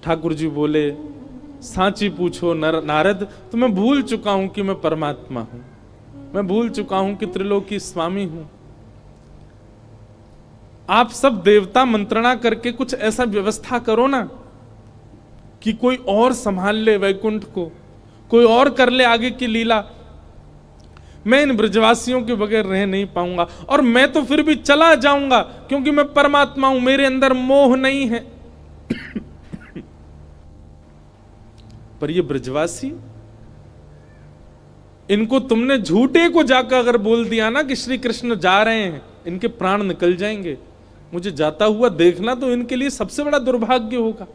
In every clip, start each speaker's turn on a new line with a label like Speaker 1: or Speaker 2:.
Speaker 1: ठाकुर जी बोले, सांची पूछो नारद, तो मैं भूल चुका हूं कि मैं परमात्मा हूं, मैं भूल चुका हूं कि त्रिलोकी स्वामी हूं। आप सब देवता मंत्रणा करके कुछ ऐसा व्यवस्था करो ना कि कोई और संभाल ले वैकुंठ को, कोई और कर ले आगे की लीला। मैं इन ब्रजवासियों के बगैर रह नहीं पाऊंगा, और मैं तो फिर भी चला जाऊंगा क्योंकि मैं परमात्मा हूं, मेरे अंदर मोह नहीं है। पर ये ब्रजवासी, इनको तुमने झूठे को जाकर अगर बोल दिया ना कि श्री कृष्ण जा रहे हैं, इनके प्राण निकल जाएंगे। मुझे जाता हुआ देखना तो इनके लिए सबसे बड़ा दुर्भाग्य होगा।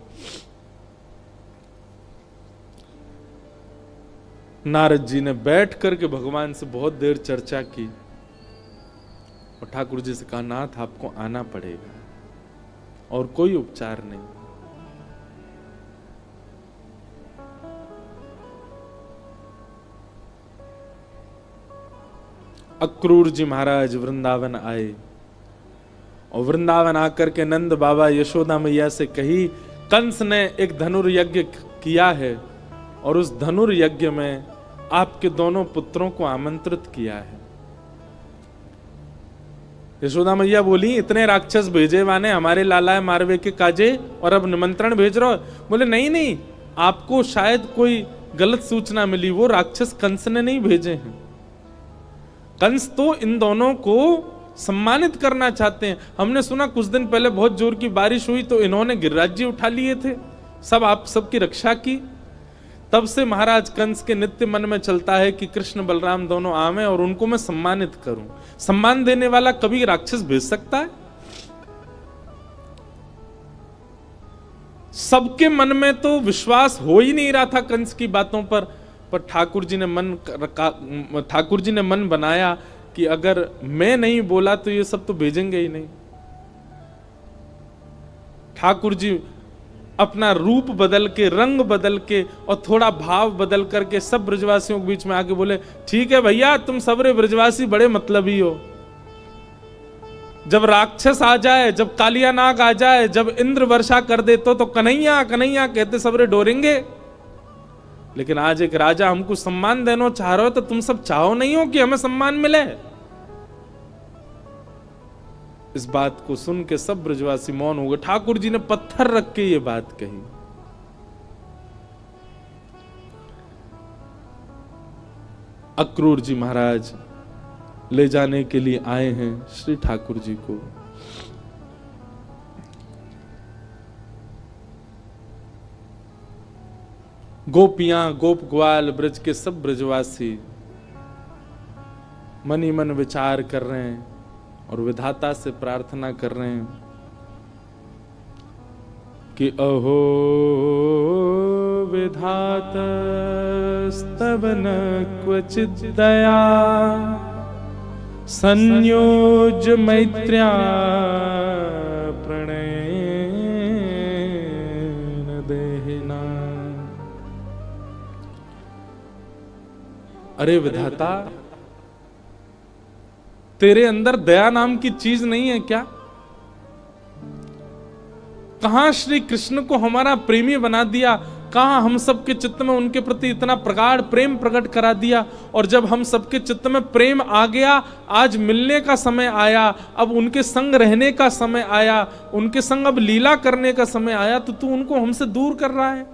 Speaker 1: नारद जी ने बैठ करके भगवान से बहुत देर चर्चा की और ठाकुर जी से कहा, नाथ आपको आना पड़ेगा और कोई उपचार नहीं। अक्रूर जी महाराज वृंदावन आए और वृंदावन आकर के नंद बाबा यशोदा मैया से कही, कंस ने एक धनुर्यज्ञ किया है और उस धनुर्यज्ञ में आपके दोनों पुत्रों को आमंत्रित किया है। यशोदा मैया बोली, इतने राक्षस भेजे वाने हमारे लाला मारवे के काजे और अब निमंत्रण भेज रहे हो? बोले नहीं नहीं, आपको शायद कोई गलत सूचना मिली, वो राक्षस कंस ने नहीं भेजे हैं। कंस तो इन दोनों को सम्मानित करना चाहते हैं। हमने सुना कुछ दिन पहले बहुत जोर की बारिश हुई तो इन्होंने गिरिराज जी उठा लिए थे, सब आप सबकी रक्षा की। तब से महाराज कंस के नित्य मन में चलता है कि कृष्ण बलराम दोनों आवे और उनको मैं सम्मानित करूं। सम्मान देने वाला कभी राक्षस भेज सकता है? सबके मन में तो विश्वास हो ही नहीं रहा था कंस की बातों पर ठाकुर जी ने मन बनाया कि अगर मैं नहीं बोला तो ये सब तो भेजेंगे ही नहीं। ठाकुर जी अपना रूप बदल के, रंग बदल के और थोड़ा भाव बदल करके सब ब्रजवासियों के बीच में आके बोले, ठीक है भैया, तुम सबरे ब्रजवासी बड़े मतलबी हो। जब राक्षस आ जाए, जब कालिया नाग आ जाए, जब इंद्र वर्षा कर दे तो कन्हैया कन्हैया कहते सबरे डोरेंगे। लेकिन आज एक राजा हमको सम्मान देना चाह रहे हो तो तुम सब चाहो नहीं हो कि हमें सम्मान मिले? इस बात को सुन के सब ब्रजवासी मौन हो गए। ठाकुर जी ने पत्थर रख के ये बात कही। अक्रूर जी महाराज ले जाने के लिए आए हैं श्री ठाकुर जी को। गोपियां, गोप ग्वाल, ब्रज के सब ब्रजवासी मन ही मन विचार कर रहे हैं और विधाता से प्रार्थना कर रहे हैं कि अहो विधाता स्तवन क्वचित् दया संयोज मैत्र्या प्रणय देहिना। अरे विधाता, तेरे अंदर दया नाम की चीज नहीं है क्या? कहां श्री कृष्ण को हमारा प्रेमी बना दिया, कहां हम सबके चित्त में उनके प्रति इतना प्रगाढ़ प्रेम प्रकट करा दिया। और जब हम सबके चित्त में प्रेम आ गया, आज मिलने का समय आया, अब उनके संग रहने का समय आया, उनके संग अब लीला करने का समय आया, तो तू उनको हमसे दूर कर रहा है।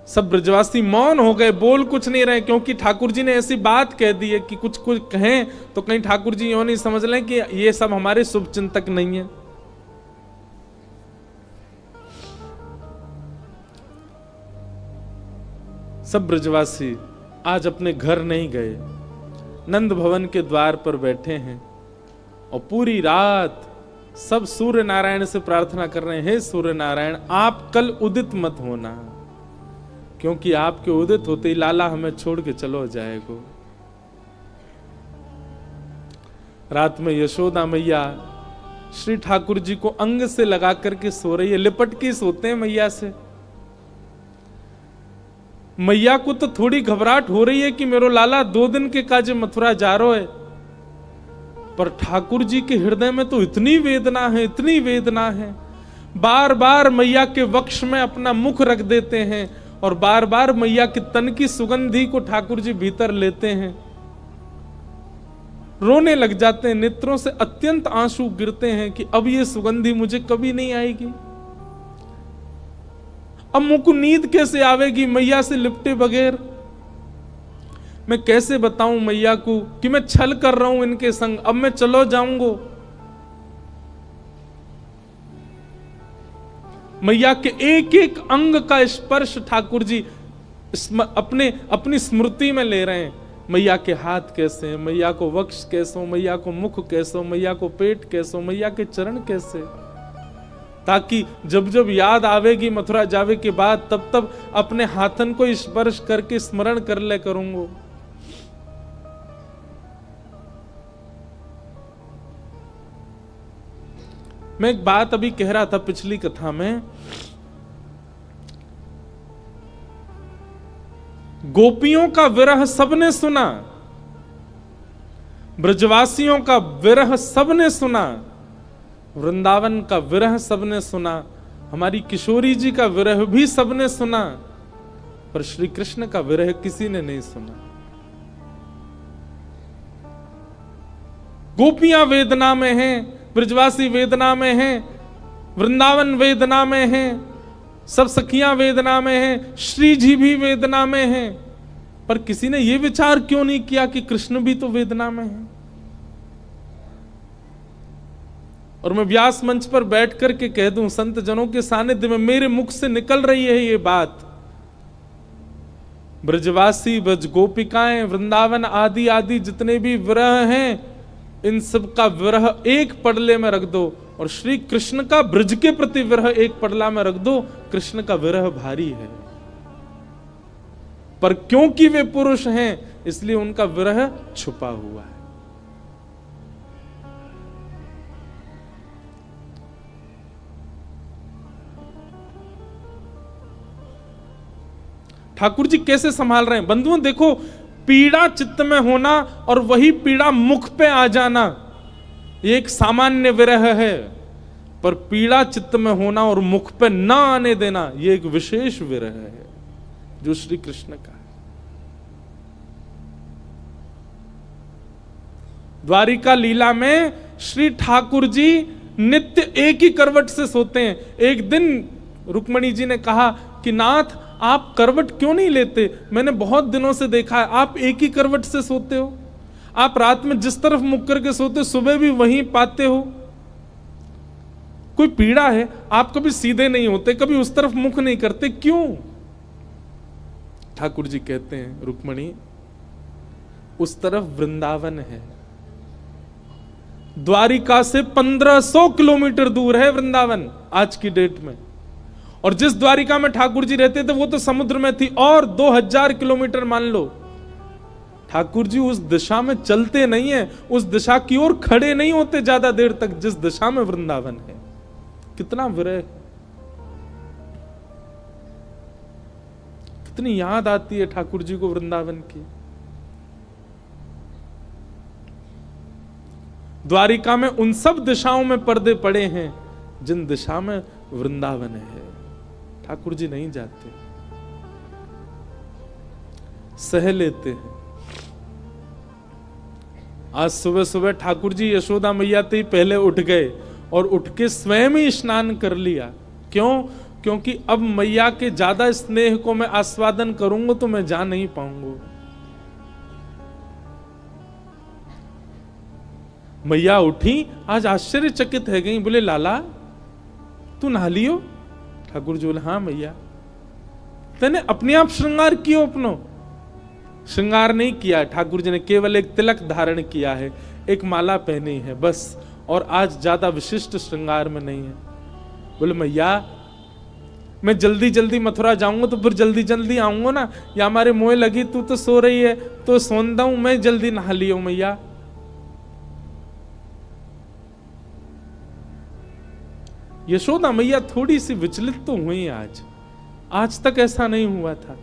Speaker 1: सब ब्रजवासी मौन हो गए, बोल कुछ नहीं रहे, क्योंकि ठाकुर जी ने ऐसी बात कह दी है कि कुछ कुछ कहें तो कहीं ठाकुर जी यूं नहीं समझ लें कि ये सब हमारे शुभ चिंतक नहीं है। सब ब्रजवासी आज अपने घर नहीं गए, नंद भवन के द्वार पर बैठे हैं और पूरी रात सब सूर्य नारायण से प्रार्थना कर रहे हैं, हे सूर्य नारायण, आप कल उदित मत होना, क्योंकि आपके उदित होते ही लाला हमें छोड़ के चलो जाएगा। रात में यशोदा मैया श्री ठाकुर जी को अंग से लगा करके सो रही है, लिपट के सोते हैं मैया से। मैया को तो थोड़ी घबराहट हो रही है कि मेरो लाला 2 दिन के काजे मथुरा जा रहा है, पर ठाकुर जी के हृदय में तो इतनी वेदना है, इतनी वेदना है बार बार मैया के वक्ष में अपना मुख रख देते हैं और बार बार मैया के तन की सुगंधी को ठाकुर जी भीतर लेते हैं। रोने लग जाते हैं, नेत्रों से अत्यंत आंसू गिरते हैं कि अब ये सुगंधी मुझे कभी नहीं आएगी। अब मुझको नींद कैसे आवेगी मैया से लिपटे बगैर। मैं कैसे बताऊं मैया को कि मैं छल कर रहा हूं इनके संग, अब मैं चलो जाऊंगा। मैया के एक एक अंग का स्पर्श ठाकुर जी अपनी स्मृति में ले रहे हैं। मैया के हाथ कैसे, मैया को वक्ष कैसे, मैया को मुख कैसे, मैया को पेट कैसे, मैया के चरण कैसे, ताकि जब जब याद आवेगी मथुरा जावे के बाद तब तब अपने हाथन को स्पर्श करके स्मरण कर ले करूंगा। मैं एक बात अभी कह रहा था पिछली कथा में, गोपियों का विरह सबने सुना, ब्रजवासियों का विरह सबने सुना, वृंदावन का विरह सबने सुना, हमारी किशोरी जी का विरह भी सबने सुना, पर श्री कृष्ण का विरह किसी ने नहीं सुना। गोपियां वेदना में हैं, ब्रजवासी वेदना में हैं, वृंदावन वेदना में हैं, सब सखियां वेदना में हैं, श्री जी भी वेदना में हैं, पर किसी ने यह विचार क्यों नहीं किया कि कृष्ण भी तो वेदना में है। और मैं व्यास मंच पर बैठ करके कह दूं, संत जनों के सानिध्य में मेरे मुख से निकल रही है ये बात, ब्रजवासी, ब्रज गोपिकाएं, वृंदावन आदि आदि जितने भी विरह हैं, इन सब का विरह एक पडले में रख दो और श्री कृष्ण का ब्रज के प्रति विरह एक पडला में रख दो। कृष्ण का विरह भारी है, पर क्योंकि वे पुरुष हैं इसलिए उनका विरह छुपा हुआ है। ठाकुर जी कैसे संभाल रहे हैं बंधुओं, देखो, पीड़ा चित्त में होना और वही पीड़ा मुख पे आ जाना ये एक सामान्य विरह है, पर पीड़ा चित्त में होना और मुख पे ना आने देना ये एक विशेष विरह है जो श्री कृष्ण का है। द्वारिका लीला में श्री ठाकुर जी नित्य एक ही करवट से सोते हैं। एक दिन रुक्मणी जी ने कहा कि नाथ आप करवट क्यों नहीं लेते, मैंने बहुत दिनों से देखा है आप एक ही करवट से सोते हो, आप रात में जिस तरफ मुख करके सोते सुबह भी वहीं पाते हो, कोई पीड़ा है, आप कभी सीधे नहीं होते, कभी उस तरफ मुख नहीं करते, क्यों? ठाकुर जी कहते हैं रुक्मणी उस तरफ वृंदावन है, द्वारिका से 1500 किलोमीटर दूर है वृंदावन आज की डेट में, और जिस द्वारिका में ठाकुर जी रहते थे वो तो समुद्र में थी और 2000 किलोमीटर मान लो। ठाकुर जी उस दिशा में चलते नहीं है, उस दिशा की ओर खड़े नहीं होते ज्यादा देर तक जिस दिशा में वृंदावन है। कितना विरह, कितनी याद आती है ठाकुर जी को वृंदावन की। द्वारिका में उन सब दिशाओं में पर्दे पड़े हैं जिन दिशा में वृंदावन है। ठाकुर जी नहीं जाते, सह लेते हैं। आज सुबह सुबह ठाकुर जी यशोदा मैया से पहले उठ गए और उठ के स्वयं ही स्नान कर लिया। क्यों? क्योंकि अब मैया के ज्यादा स्नेह को मैं आस्वादन करूंगा तो मैं जा नहीं पाऊंगा। मैया उठी, आज आश्चर्यचकित है गई, बोले लाला तू नहा लियो? ठाकुर जी बोले हाँ मैया। तेने अपने आप श्रृंगार कियो? अपनो श्रृंगार नहीं किया ठाकुर जी ने, केवल एक तिलक धारण किया है, एक माला पहनी है बस, और आज ज्यादा विशिष्ट श्रृंगार में नहीं है। बोले मैया मैं जल्दी जल्दी मथुरा जाऊंगा तो फिर जल्दी जल्दी आऊंगा ना, या हमारे मोह लगी, तू तो सो रही है तो सोंदा हूं मैं, जल्दी नहा लियो मैया। यशोदा मैया थोड़ी सी विचलित तो हुई आज तक ऐसा नहीं हुआ था।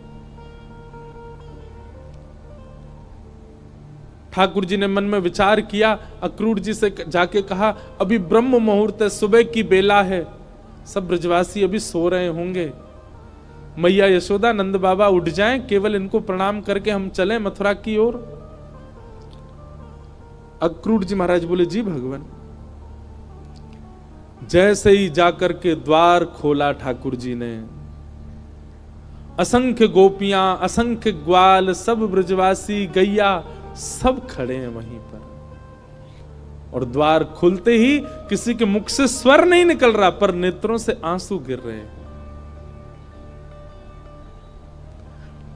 Speaker 1: ठाकुर जी ने मन में विचार किया, अक्रूर जी से जाके कहा अभी ब्रह्म मुहूर्त है, सुबह की बेला है, सब ब्रजवासी अभी सो रहे होंगे। मैया यशोदा नंद बाबा उठ जाएं, केवल इनको प्रणाम करके हम चलें मथुरा की ओर। अक्रूर जी महाराज बोले जी भगवान। जैसे ही जाकर के द्वार खोला ठाकुर जी ने, असंख्य गोपियां, असंख्य ग्वाल, सब ब्रजवासी, गैया सब खड़े हैं वहीं पर। और द्वार खुलते ही किसी के मुख से स्वर नहीं निकल रहा, पर नेत्रों से आंसू गिर रहे हैं।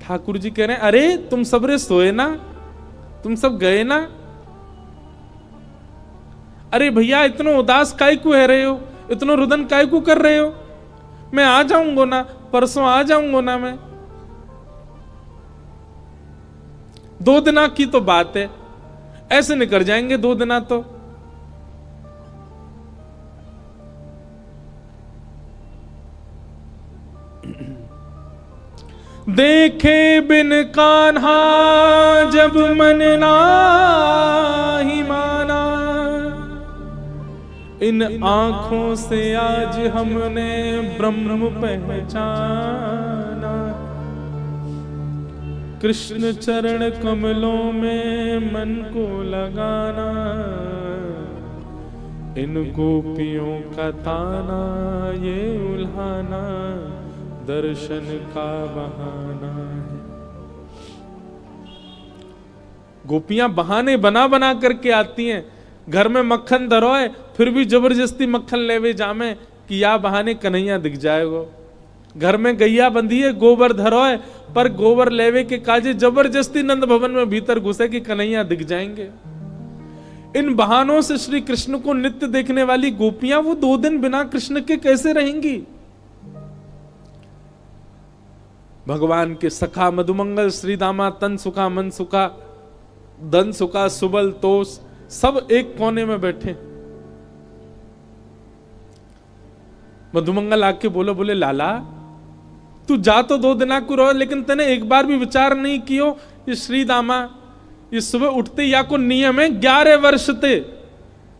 Speaker 1: ठाकुर जी कह रहे हैं, अरे तुम सबरे सोए ना, तुम सब गए ना? अरे भैया इतना उदास काय को है रहे हो, इतना रुदन काय को कर रहे हो? मैं आ जाऊंगा ना, परसों आ जाऊंगा ना मैं। 2 दिना की तो बात है, ऐसे निकल जाएंगे 2 दिना तो। देखे बिन कान्हा जब मन नाही माना, इन आंखों से आज हमने ब्रह्म पहचाना। कृष्ण चरण कमलों में मन को लगाना, इन गोपियों का ताना ये उल्हाना दर्शन का बहाना है। गोपियां बहाने बना बना करके आती हैं। घर में मक्खन धरोए फिर भी जबरदस्ती मक्खन लेवे जामे कि या बहाने कन्हैया दिख जाएगो। घर में गैया बंधी है, गोबर धरोए, पर गोबर लेवे के काजे जबरदस्ती नंद भवन में भीतर घुसे कि कन्हैया दिख जाएंगे। इन बहानों से श्री कृष्ण को नित्य देखने वाली गोपियां वो 2 दिन बिना कृष्ण के कैसे रहेंगी? भगवान के सखा मधुमंगल, श्री दामा, तन सुखा, मन सुखा, धन सुखा, सुबल, तोष, सब एक कोने में बैठे। मधुमंगल आके बोले लाला तू जा तो 2 दिना को रहो, लेकिन तने एक बार भी विचार नहीं कियो ये श्री दामा ये सुबह उठते या को नियम है 11 वर्ष थे।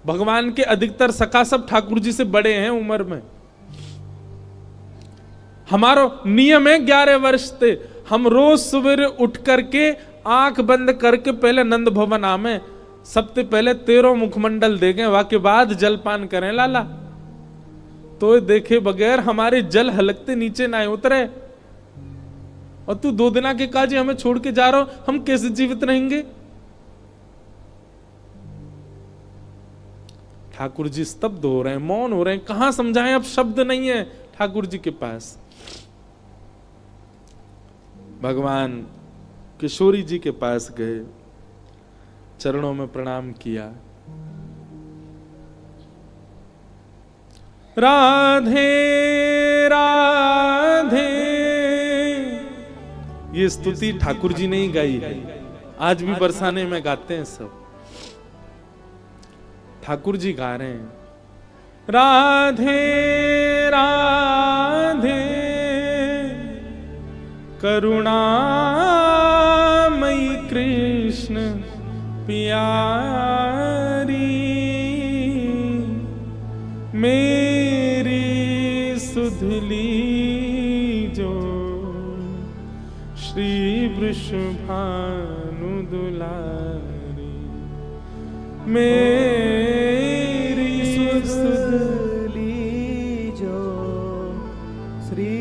Speaker 1: भगवान के अधिकतर सखा सब ठाकुर जी से बड़े हैं उम्र में। हमारो नियम है 11 वर्ष थे। हम रोज सवेरे उठ करके आंख बंद करके पहले नंद भवन आमे, सबसे पहले 13 मुखमंडल देखें, वाके बाद जलपान करें लाला। तो देखे बगैर हमारे जल हलकते नीचे ना उतरे। और तू 2 दिना के काजे हमें छोड़ के जा रहा हो, हम कैसे जीवित रहेंगे? ठाकुर जी स्तब्ध हो रहे हैं, मौन हो रहे हैं। कहां समझाएं, अब शब्द नहीं है ठाकुर जी के पास। भगवान किशोरी जी के पास गए, चरणों में प्रणाम किया। राधे राधे, ये स्तुति ठाकुर जी ने ही गाई है, आज भी बरसाने में गाते हैं सब। ठाकुर जी गा रहे हैं राधे राधे करुणामयी कृष्ण प्यारी, मेरी सुधली जो श्री वृषभानु दुलारी, मेरी सुधली जो श्री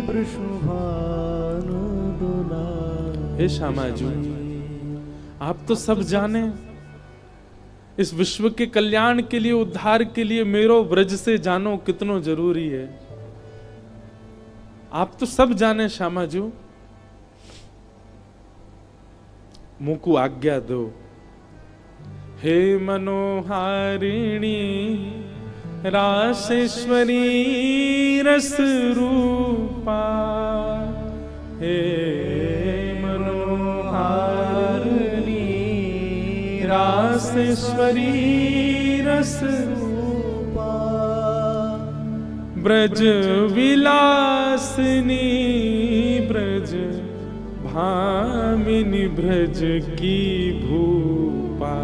Speaker 1: वृषभानु दुलारी। हे श्यामा जी, आप तो सब जाने, इस विश्व के कल्याण के लिए, उद्धार के लिए मेरो ब्रज से जानो कितनो जरूरी है। आप तो सब जाने श्यामा जी, मुझको आज्ञा दो। हे मनोहारिणी रासेश्वरी रस रूपा, हे मनोहारिणी रासेश्वरी रस रूपा, ब्रज विलासिनी ब्रज भामिनी ब्रज की भूपा,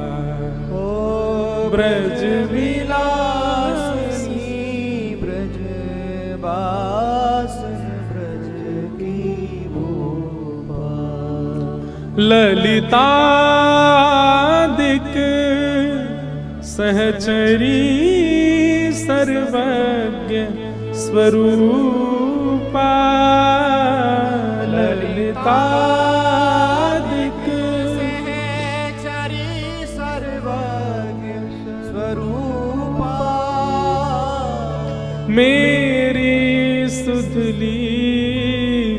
Speaker 1: ब्रज विलासिनी ब्रज ललितादिक सहचरी सर्वज्ञ स्वरूपा ललितादिक
Speaker 2: सहचरी सर्वज्ञ स्वरूपा
Speaker 1: मेरी सुधली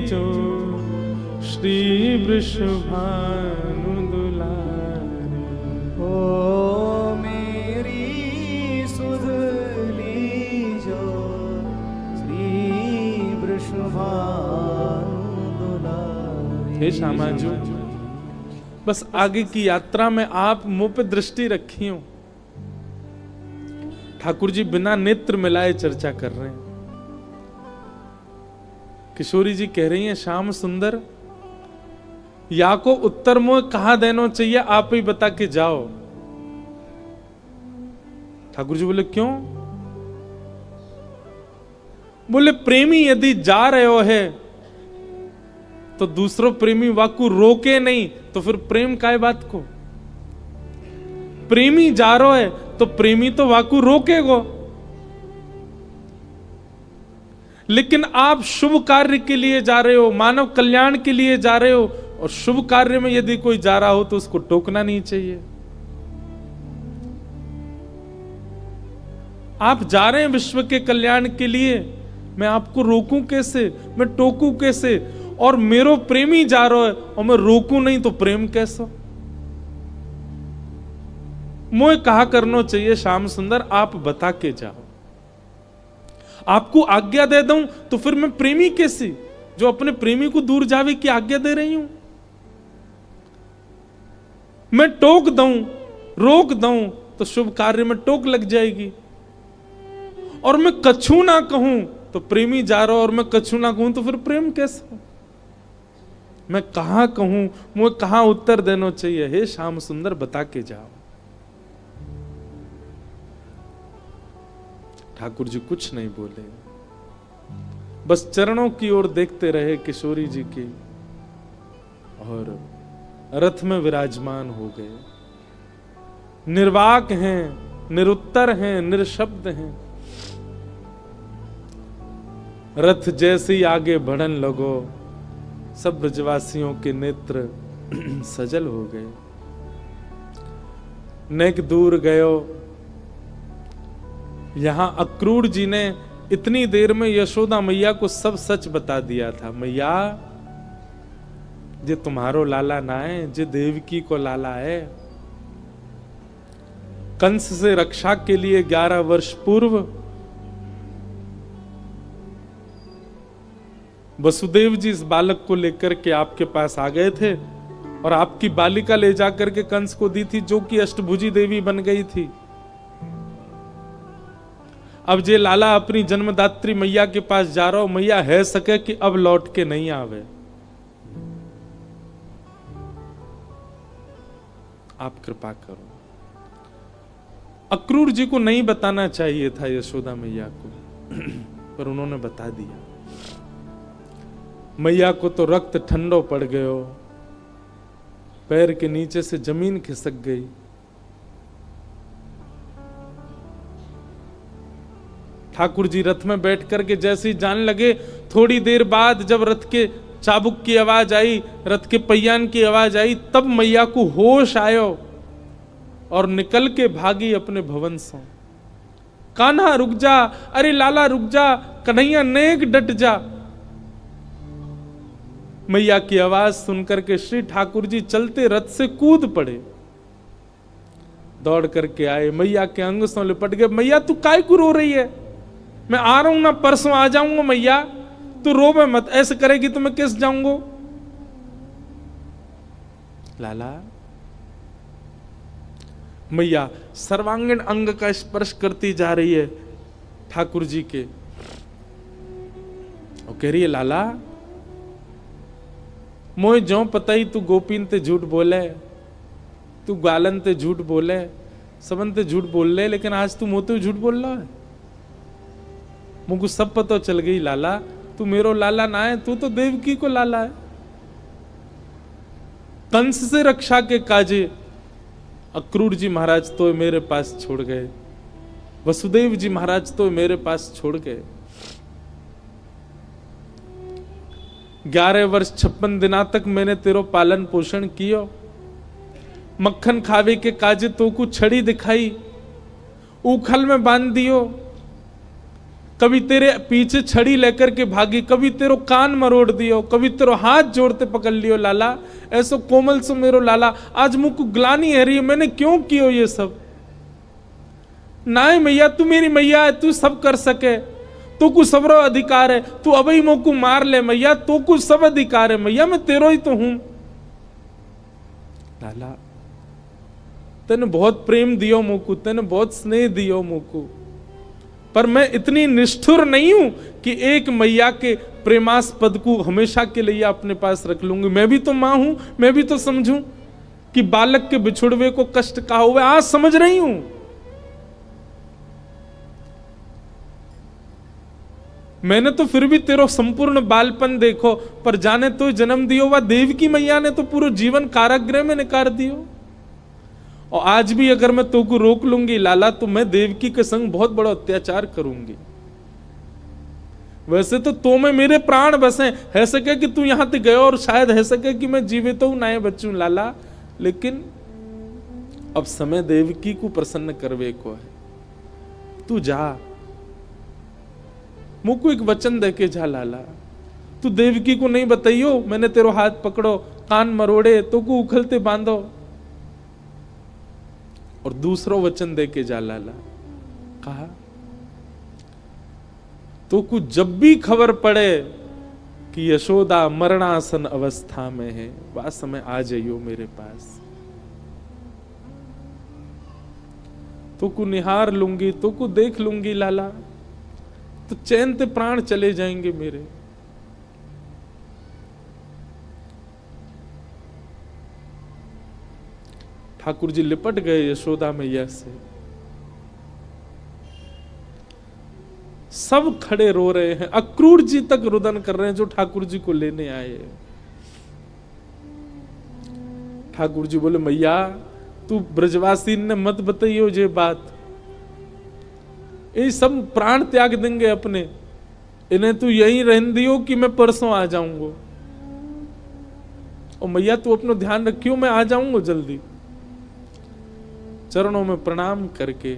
Speaker 1: जो श्री वृषभानु दुलारी।
Speaker 2: ओ मेरी सुधली जो श्री वृषभानु दुलारी।
Speaker 1: हे श्यामाजू, बस आगे की यात्रा में आप मुंह पे दृष्टि रखी हो। ठाकुर जी बिना नेत्र मिलाए चर्चा कर रहे हैं। किशोरी जी कह रही हैं, श्याम सुंदर या को उत्तर मुंह कहा देना चाहिए, आप ही बता के जाओ। ठाकुर जी बोले क्यों? बोले प्रेमी यदि जा रहे हो है तो दूसरों प्रेमी वाकु रोके नहीं तो फिर प्रेम काय बात को। प्रेमी जा रहा है तो प्रेमी तो वाकु रोकेगो, लेकिन आप शुभ कार्य के लिए जा रहे हो, मानव कल्याण के लिए जा रहे हो, और शुभ कार्य में यदि कोई जा रहा हो तो उसको टोकना नहीं चाहिए। आप जा रहे हैं विश्व के कल्याण के लिए, मैं आपको रोकूं कैसे, मैं टोकूं कैसे? और मेरो प्रेमी जा रहा है और मैं रोकूं नहीं तो प्रेम कैसा? मुझे कहा करना चाहिए श्याम सुंदर आप बता के जाओ। आपको आज्ञा दे दूं तो फिर मैं प्रेमी कैसी, जो अपने प्रेमी को दूर जावे की आज्ञा दे रही हूं? मैं टोक दूं, रोक दूं तो शुभ कार्य में टोक लग जाएगी। और मैं कछु ना कहूं तो प्रेमी जा रहा और मैं कछु ना कहूं तो फिर प्रेम कैसा? मैं कहां कहूं, मुझे कहां उत्तर देना चाहिए? हे श्याम सुंदर बता के जाओ। ठाकुर जी कुछ नहीं बोले, बस चरणों की ओर देखते रहे किशोरी जी की, और रथ में विराजमान हो गए। निर्वाक हैं, निरुत्तर हैं, निरशब्द हैं। रथ जैसे ही आगे बढ़न लगो, सब ब्रजवासियों के नेत्र सजल हो गए। नेक दूर गयो। यहां अक्रूर जी ने इतनी देर में यशोदा मैया को सब सच बता दिया था। मैया जे तुम्हारो लाला ना है, जे देवकी को लाला है। कंस से रक्षा के लिए 11 वर्ष पूर्व वसुदेव जी इस बालक को लेकर के आपके पास आ गए थे और आपकी बालिका ले जाकर के कंस को दी थी, जो कि अष्टभुजी देवी बन गई थी। अब जे लाला अपनी जन्मदात्री मैया के पास जा रहा हो, मैया है सके कि अब लौट के नहीं आवे। आप कृपा करो। अक्रूर जी को नहीं बताना चाहिए था यशोदा मैया को, पर उन्होंने बता दिया। मैया को तो रक्त ठंडो पड़ गयो, पैर के नीचे से जमीन खिसक गई। ठाकुर जी रथ में बैठ करके जैसे ही जान लगे, थोड़ी देर बाद जब रथ के चाबुक की आवाज आई, रथ के पहियान की आवाज आई, तब मैया को होश आयो और निकल के भागी अपने भवन से। कान्हा रुक जा, अरे लाला रुक जा, कन्हैया नेक डट जा। मैया की आवाज सुनकर के श्री ठाकुर जी चलते रथ से कूद पड़े, दौड़ करके आए, मैया के अंग से लिपट गए। मैया तू काय को रो रही है? मैं आ रहा हूं ना, परसों आ जाऊंगा। मैया तू रोवे मत, ऐसे करेगी तो मैं किस जाऊंगा? लाला। मैया सर्वांगीण अंग का स्पर्श करती जा रही है ठाकुर जी के, और कह रही है लाला मोए जो पता ही तू गोपीन ते झूठ बोले, तू गालन ते झूठ बोले, सबन ते झूठ बोल ले, लेकिन आज तू मोते झूठ बोल रहा है। मुझको सब पता चल गई लाला, तू मेरो लाला ना है, तू तो देवकी को लाला है। कंस से रक्षा के काजे अक्रूर जी महाराज तो मेरे पास छोड़ गए, वसुदेव जी महाराज तो मेरे पास छोड़ गए। 11 वर्ष 56 दिना तक मैंने तेरो पालन पोषण कियो, मक्खन खावे के काजे तो को छड़ी दिखाई, उखल में बांध दियो, कभी तेरे पीछे छड़ी लेकर के भागी, कभी तेरो कान मरोड़ दियो, कभी तेरो हाथ जोड़ते पकड़ लियो लाला, ऐसो कोमल सो मेरो लाला, आज मुझको ग्लानी है रही है, मैंने क्यों कियो ये सब। नाय मैया तू मेरी मैया है, तू सब कर सके, तो कुछ सबरो अधिकार है, तू अबई मोकू मार ले मैया, तो कुछ सब अधिकार है मैया, मैं तेरो ही तो हूं। लाला तेने बहुत प्रेम दियो मोकू, तेने बहुत स्नेह दियो मोकू, पर मैं इतनी निष्ठुर नहीं हूं कि एक मैया के प्रेमास्पद को हमेशा के लिए अपने पास रख लूंगी। मैं भी तो मां हूं, मैं भी तो समझूं कि बालक के बिछुड़वे को कष्ट कहा हुआ, आज समझ रही हूं। मैंने तो फिर भी तेरो संपूर्ण बालपन देखो, पर जाने तो जन्म दियो वा देवकी मैया ने तो पूरा जीवन कारागृह में निकाल दियो। और आज भी अगर मैं तो को रोक लूंगी लाला, तो मैं देवकी के संग बहुत बड़ा अत्याचार करूंगी। वैसे तो में मेरे प्राण बसे, है सके कि तू यहां तक गयो और शायद है सके कि मैं जीवित हूं ना बचूं लाला, लेकिन अब समय देवकी को प्रसन्न करवे को है। तू जा, मुझको एक वचन देके जा लाला, तू देवकी को नहीं बताइयो मैंने तेरो हाथ पकड़ो, कान मरोड़े, तो को उखलते बांधो, और दूसरो वचन देके जा लाला। कहा तो को जब भी खबर पड़े कि यशोदा मरणासन अवस्था में है, वह समय आ जाइयो मेरे पास, तो को निहार लूंगी, तो को देख लूंगी लाला, तो चैन ते प्राण चले जाएंगे मेरे। ठाकुर जी लिपट गए यशोदा मैया से, सब खड़े रो रहे हैं, अक्रूर जी तक रुदन कर रहे हैं जो ठाकुर जी को लेने आए। ठाकुर जी बोले मैया तू ब्रजवासी ने मत बताइयो ये बात, ये सब प्राण त्याग देंगे अपने, इन्हें तू यहीं रहने दियो कि मैं परसों आ जाऊंगा। और मैया तू अपना ध्यान रखियो, मैं आ जाऊंगा जल्दी। चरणों में प्रणाम करके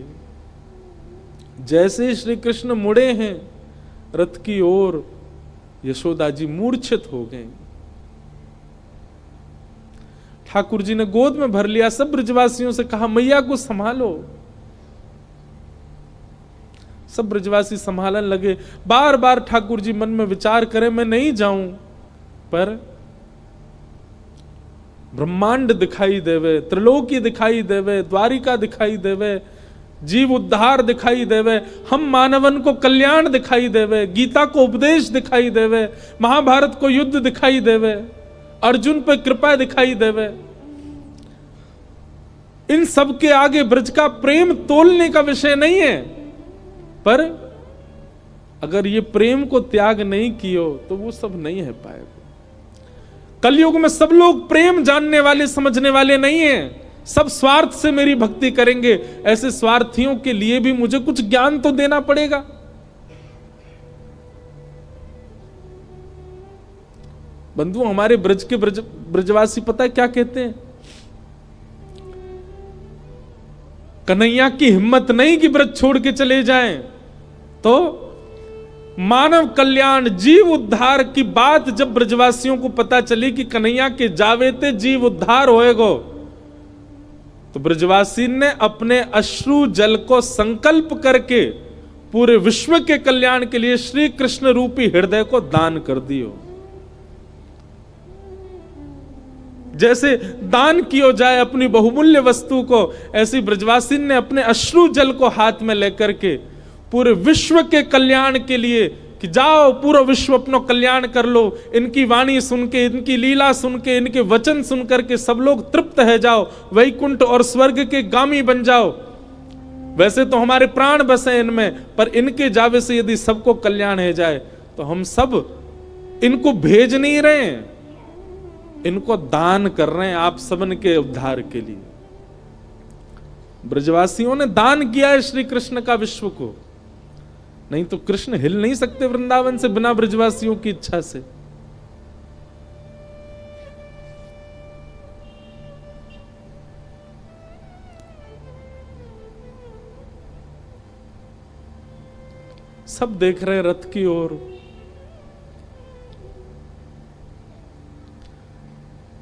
Speaker 1: जैसे श्री कृष्ण मुड़े हैं रथ की ओर, यशोदा जी मूर्छित हो गए। ठाकुर जी ने गोद में भर लिया, सब ब्रजवासियों से कहा मैया को संभालो। सब ब्रजवासी संभालने लगे। बार बार ठाकुर जी मन में विचार करें मैं नहीं जाऊं, पर ब्रह्मांड दिखाई देवे, त्रिलोकी दिखाई देवे, द्वारिका दिखाई देवे, जीव उद्धार दिखाई देवे, हम मानवन को कल्याण दिखाई देवे, गीता को उपदेश दिखाई देवे, महाभारत को युद्ध दिखाई देवे, अर्जुन पर कृपा दिखाई देवे। इन सब के आगे ब्रज का प्रेम तोलने का विषय नहीं है, पर अगर ये प्रेम को त्याग नहीं कियो तो वो सब नहीं है पाएगा। कलयुग में सब लोग प्रेम जानने वाले समझने वाले नहीं हैं, सब स्वार्थ से मेरी भक्ति करेंगे। ऐसे स्वार्थियों के लिए भी मुझे कुछ ज्ञान तो देना पड़ेगा। बंधु हमारे ब्रज के ब्रजवासी पता है क्या कहते हैं? कन्हैया की हिम्मत नहीं कि ब्रज छोड़ के चले जाएं, तो मानव कल्याण जीव उद्धार की बात जब ब्रजवासियों को पता चली कि कन्हैया के जावे ते जीव उद्धार होएगो, तो ब्रजवासी ने अपने अश्रु जल को संकल्प करके पूरे विश्व के कल्याण के लिए श्री कृष्ण रूपी हृदय को दान कर दियो। जैसे दान किया जाए अपनी बहुमूल्य वस्तु को, ऐसी ब्रजवासी ने अपने अश्रु जल को हाथ में लेकर के पूरे विश्व के कल्याण के लिए कि जाओ पूरा विश्व अपना कल्याण कर लो, इनकी वाणी सुन के, इनकी लीला सुन के, इनके वचन सुन करके सब लोग तृप्त है जाओ, वैकुंठ और स्वर्ग के गामी बन जाओ। वैसे तो हमारे प्राण बसे इनमें, पर इनके जावे से यदि सबको कल्याण है जाए तो हम सब इनको भेज नहीं रहे हैं, इनको दान कर रहे हैं आप सबन के उद्धार के लिए। ब्रजवासियों ने दान किया है श्री कृष्ण का विश्व को, नहीं तो कृष्ण हिल नहीं सकते वृंदावन से बिना ब्रजवासियों की इच्छा से। सब देख रहे हैं रथ की ओर।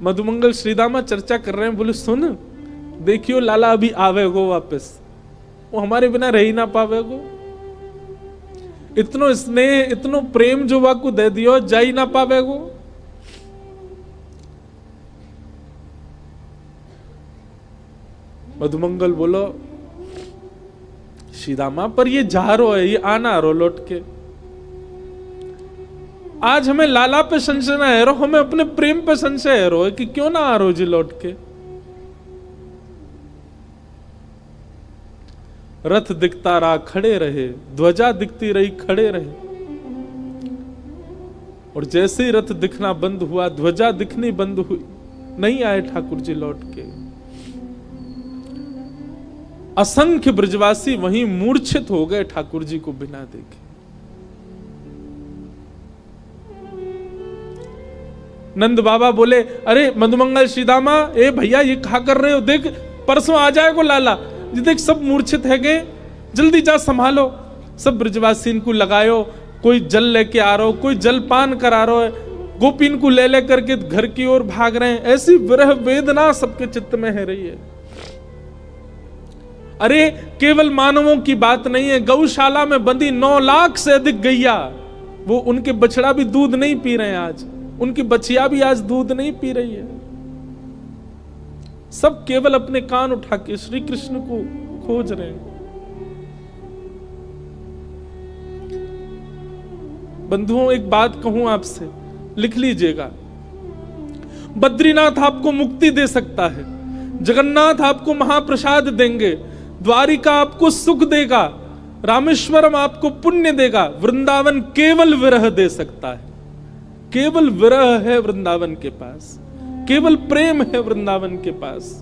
Speaker 1: मधुमंगल श्रीदामा चर्चा कर रहे हैं, बोले सुन देखियो लाला अभी आवेगो वापस, वो हमारे बिना रह ही ना पावेगो। इतनो स्नेह इतनो प्रेम जो वाकू दे दियो जा ही ना पावेगो। मधुमंगल बोलो श्रीदामा पर ये जा रो है, ये आना रो लौट के। आज हमें लाला पे संशय ना है रो, हमें अपने प्रेम पे संशय है रो कि क्यों ना आ रो जी लौट के। रथ दिखता रहा खड़े रहे, ध्वजा दिखती रही खड़े रहे, और जैसे ही रथ दिखना बंद हुआ ध्वजा दिखनी बंद हुई, नहीं आए ठाकुर जी लौट के। असंख्य ब्रजवासी वहीं मूर्छित हो गए ठाकुर जी को बिना देखे। नंद बाबा बोले अरे मधुमंगल श्रीदामा, ए भैया ये कहा कर रहे हो, देख परसों आ जाएगा लाला, ये देख सब मूर्छित है गए, जल्दी जा संभालो। सब ब्रजवासी इनको लगायो, कोई जल लेके आ रहा हो, कोई जलपान करा रहा है, गोपीन को ले करके घर की ओर भाग रहे हैं। ऐसी विरह वेदना सबके चित्त में है रही है। अरे केवल मानवों की बात नहीं है, गौशाला में बंदी 9 लाख से अधिक गैया, वो उनके बछड़ा भी दूध नहीं पी रहे हैं आज, उनकी बछिया भी आज दूध नहीं पी रही है। सब केवल अपने कान उठा के श्री कृष्ण को खोज रहे हैं। बंधुओं एक बात कहूं आपसे, लिख लीजिएगा, बद्रीनाथ आपको मुक्ति दे सकता है, जगन्नाथ आपको महाप्रसाद देंगे, द्वारिका आपको सुख देगा, रामेश्वरम आपको पुण्य देगा, वृंदावन केवल विरह दे सकता है। केवल विरह है वृंदावन के पास, केवल प्रेम है वृंदावन के पास।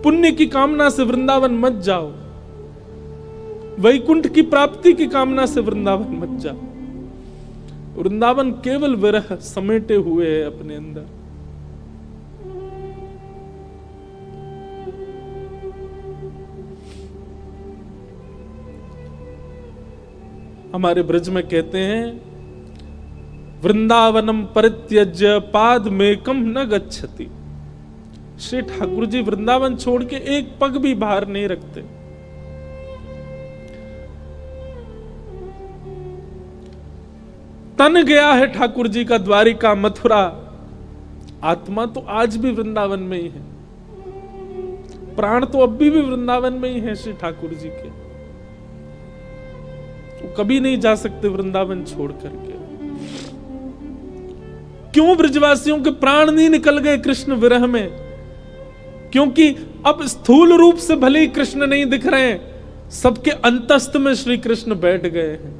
Speaker 1: पुण्य की कामना से वृंदावन मत जाओ, वैकुंठ की प्राप्ति की कामना से वृंदावन मत जाओ। वृंदावन केवल विरह समेटे हुए है अपने अंदर। हमारे ब्रज में कहते हैं वृंदावनम परित्यज्य पाद मेकम न गच्छति। श्री ठाकुर जी वृंदावन छोड़ के एक पग भी बाहर नहीं रखते। तन गया है ठाकुर जी का द्वारिका मथुरा, आत्मा तो आज भी वृंदावन में ही है, प्राण तो अभी भी वृंदावन में ही है श्री ठाकुर जी के। वो कभी नहीं जा सकते वृंदावन छोड़ करके। क्यों ब्रजवासियों के प्राण नहीं निकल गए कृष्ण विरह में? क्योंकि अब स्थूल रूप से भले ही कृष्ण नहीं दिख रहे हैं, सबके अंतस्थ में श्री कृष्ण बैठ गए हैं।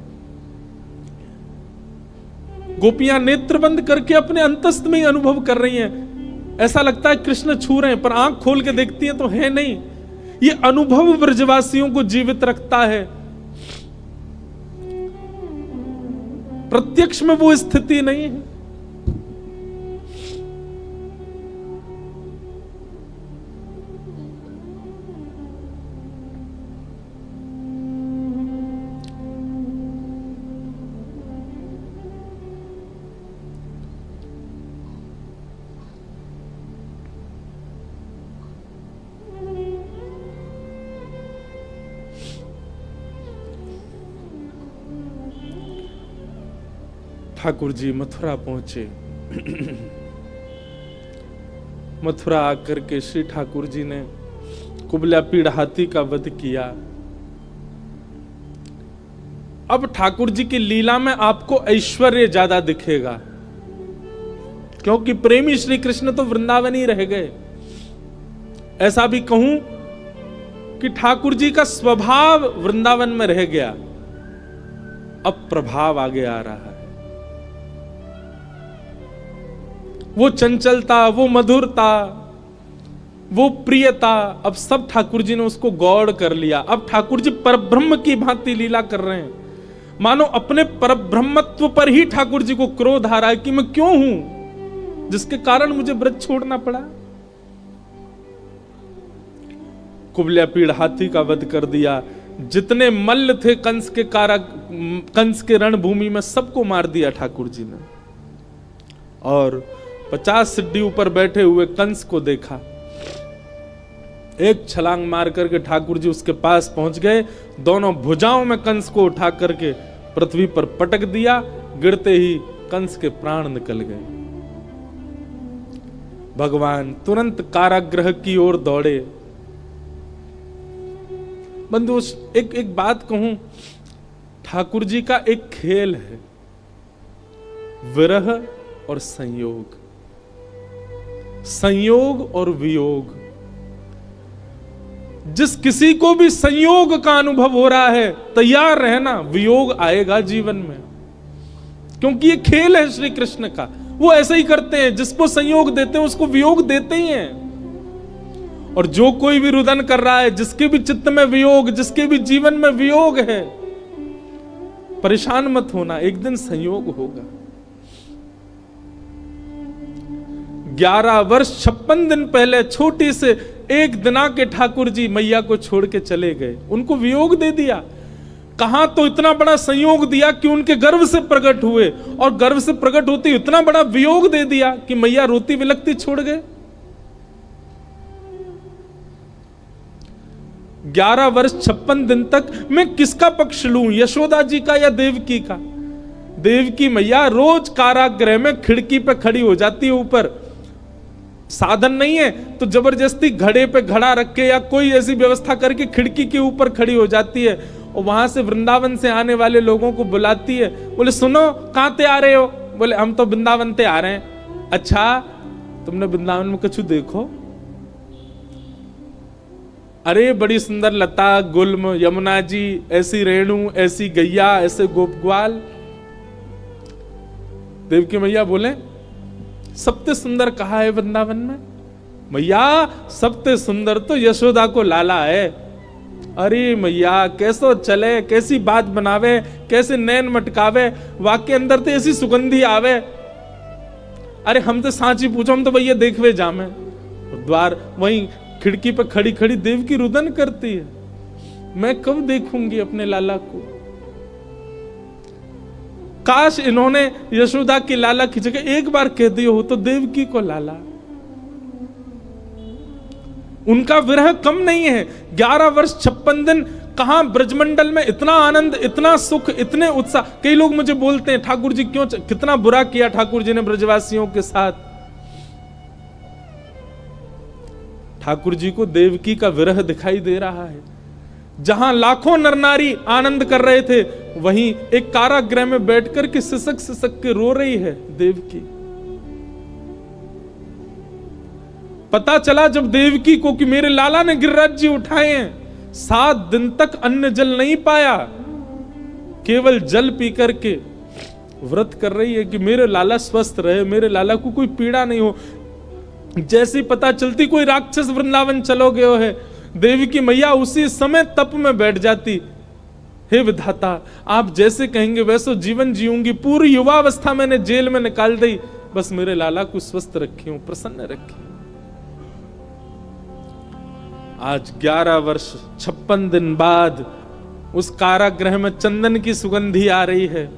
Speaker 1: गोपियां नेत्र बंद करके अपने अंतस्थ में ही अनुभव कर रही हैं। ऐसा लगता है कृष्ण छू रहे हैं, पर आंख खोल के देखती हैं तो है नहीं। ये अनुभव ब्रजवासियों को जीवित रखता है। प्रत्यक्ष में वो स्थिति नहीं है। ठाकुर जी मथुरा पहुंचे। मथुरा आकर के श्री ठाकुर जी ने कुबला पीड़ हाथी का वध किया। अब ठाकुर जी की लीला में आपको ऐश्वर्य ज्यादा दिखेगा, क्योंकि प्रेमी श्री कृष्ण तो वृंदावन ही रह गए। ऐसा भी कहूं कि ठाकुर जी का स्वभाव वृंदावन में रह गया, अब प्रभाव आगे आ रहा है। वो चंचलता, वो मधुरता, वो प्रियता, अब सब ठाकुर जी ने उसको गौड़ कर लिया। अब ठाकुर जी परब्रह्म की भांति लीला कर रहे हैं, मानो अपने परब्रह्मत्व पर ही ठाकुर जी को क्रोध आ रहा है कि मैं क्यों हूं जिसके कारण मुझे ब्रज छोड़ना पड़ा। कुबल्या पीड़ हाथी का वध कर दिया, जितने मल्ल थे कंस के रणभूमि में सबको मार दिया ठाकुर जी ने। और 50 सिड्डी ऊपर बैठे हुए कंस को देखा, एक छलांग मार करके ठाकुर जी उसके पास पहुंच गए, दोनों भुजाओं में कंस को उठा करके पृथ्वी पर पटक दिया, गिरते ही कंस के प्राण निकल गए। भगवान तुरंत कारागृह की ओर दौड़े। बंधु एक बात कहूं, ठाकुर जी का एक खेल है, विरह और संयोग, संयोग और वियोग। जिस किसी को भी संयोग का अनुभव हो रहा है, तैयार रहना, वियोग आएगा जीवन में, क्योंकि ये खेल है श्री कृष्ण का। वो ऐसे ही करते हैं, जिसको संयोग देते हैं उसको वियोग देते ही हैं। और जो कोई भी रुदन कर रहा है, जिसके भी चित्त में वियोग, जिसके भी जीवन में वियोग है, परेशान मत होना, एक दिन संयोग होगा। 11 वर्ष 56 दिन पहले छोटी से एक दिना के ठाकुर जी मैया को छोड़ के चले गए, उनको वियोग दे दिया। कहां तो इतना बड़ा संयोग दिया कि उनके गर्भ से प्रकट हुए, और गर्भ से प्रकट होते इतना बड़ा वियोग दे दिया कि मैया रोती विलकती छोड़ गए। 11 वर्ष 56 दिन तक मैं किसका पक्ष लूं, यशोदा जी का या देवकी का? देवकी मैया रोज कारागृह में खिड़की पे खड़ी हो जाती है, ऊपर साधन नहीं है तो जबरदस्ती घड़े पे घड़ा रख के या कोई ऐसी व्यवस्था करके खिड़की के ऊपर खड़ी हो जाती है, और वहां से वृंदावन से आने वाले लोगों को बुलाती है। बोले सुनो, कहां ते आ रहे हो? बोले हम तो वृंदावन ते आ रहे हैं। अच्छा, तुमने वृंदावन में कुछ देखो? अरे बड़ी सुंदर लता गुल्म, यमुना जी, ऐसी रेणु, ऐसी गैया, ऐसे गोप ग्वाल। देवकी मैया बोले सबसे सुंदर कहा है वृंदावन में? मैया सबसे सुंदर तो यशोदा को लाला है। अरे मैया कैसो चले, कैसी बात बनावे, कैसे नैन मटकावे, वाक्य अंदर तो ऐसी सुगंधी आवे। अरे हम तो सांची पूछो, हम तो भैया देखवे जामे। द्वार वहीं खिड़की पे खड़ी खड़ी देवकी रुदन करती है, मैं कब देखूंगी अपने लाला को? काश इन्होंने यशोदा की लाला की जगह एक बार कह दिया हो तो देवकी को लाला। उनका विरह कम नहीं है। 11 वर्ष 56 दिन कहां ब्रजमंडल में इतना आनंद, इतना सुख, इतने उत्साह। कई लोग मुझे बोलते हैं ठाकुर जी क्यों, कितना बुरा किया ठाकुर जी ने ब्रजवासियों के साथ। ठाकुर जी को देवकी का विरह दिखाई दे रहा है। जहां लाखों नर नारी आनंद कर रहे थे, वहीं एक कारागृह में बैठकर के सिसक सिसक के रो रही है देवकी। पता चला जब देवकी को कि मेरे लाला ने गिरिराज जी उठाए हैं, 7 दिन तक अन्न जल नहीं पाया, केवल जल पी करके व्रत कर रही है कि मेरे लाला स्वस्थ रहे, मेरे लाला को कोई पीड़ा नहीं हो। जैसी पता चलती कोई राक्षस वृंदावन चलो गयो है, देवकी मैया उसी समय तप में बैठ जाती। हे विधाता, आप जैसे कहेंगे वैसे जीवन जीऊंगी, पूरी युवावस्था मैंने जेल में निकाल दी, बस मेरे लाला को स्वस्थ रखी हूं, प्रसन्न रखी। आज 11 वर्ष 56 दिन बाद उस कारागृह में चंदन की सुगंधी आ रही है।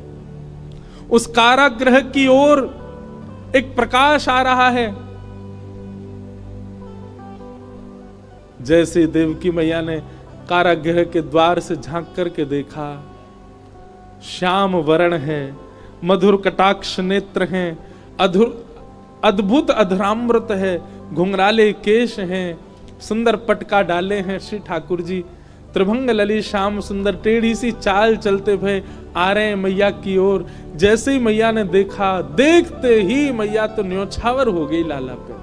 Speaker 1: उस कारागृह की ओर एक प्रकाश आ रहा है। जैसे देवकी मैया ने कारागृह के द्वार से झांक करके देखा, श्याम वर्ण है, मधुर कटाक्ष नेत्र हैं, अद्भुत अधरामृत है, घुंघराले केश हैं, सुंदर पटका डाले हैं श्री ठाकुर जी, त्रिभंग लली श्याम सुंदर, टेढ़ी सी चाल चलते हुए आ रहे हैं मैया की ओर। जैसे ही मैया ने देखा, देखते ही मैया तो न्योछावर हो गई लाला पे।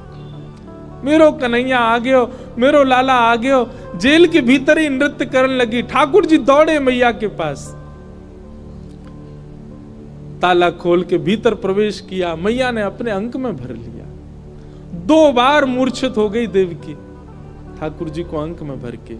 Speaker 1: मेरो कन्हैया आ गयो, मेरो लाला आ गयो। जेल के भीतर ही नृत्य करने लगी। ठाकुर जी दौड़े मैया के पास, ताला खोल के भीतर प्रवेश किया, मैया ने अपने अंक में भर लिया। 2 बार मूर्छित हो गई देवकी ठाकुर जी को अंक में भर के।